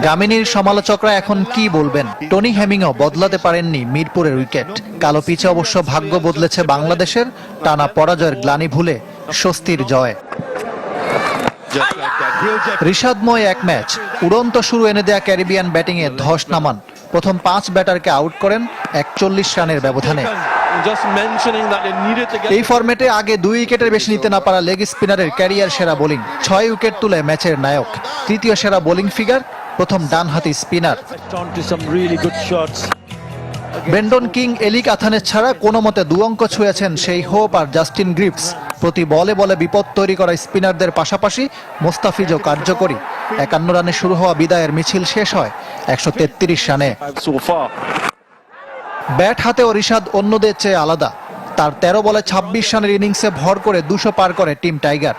গামিনীর সমালোচকরা এখন কি বলবেন? টনি হেমিংও বদলাতে পারেননি মিরপুরের উইকেট। কালো পিচে অবশ্য ভাগ্য বদলেছে বাংলাদেশের, টানা পরাজয়ের গ্লানি ভুলে স্বস্তির জয়। ঋষাদময় এক ম্যাচ, উড়ন্ত শুরু এনে দেয়া ক্যারিবিয়ান ব্যাটিংয়ে ধস নামান। প্রথম 5 ব্যাটারকে আউট করেন 41 রানের ব্যবধানে। এই ফরম্যাটে আগে 2 উইকেটের বেশি নিতে না পারা লেগ স্পিনারের ক্যারিয়ার সেরা বোলিং, 6 উইকেট তুলে ম্যাচের নায়ক। তৃতীয় সেরা বোলিং ফিগার, প্রথম ডানহাতি স্পিনার। ব্রেন্ডন কিং, এলিক আথানের ছাড়া কোনো মতে 2 অঙ্ক ছুঁয়েছেন সেই হোপ আর জাস্টিন গ্রিপস। প্রতি বলে বলে বিপদ তৈরি করা স্পিনারদের পাশাপাশি মোস্তাফিজও কার্যকরী। 51 রানে শুরু হওয়া বিদায়ের মিছিল শেষ হয় 133 রানে। ব্যাট হাতেও ঋষাদ অন্যদের চেয়ে আলাদা। তার 13 বলে 26 রানের ইনিংসে ভর করে 200 পার করে টিম টাইগার।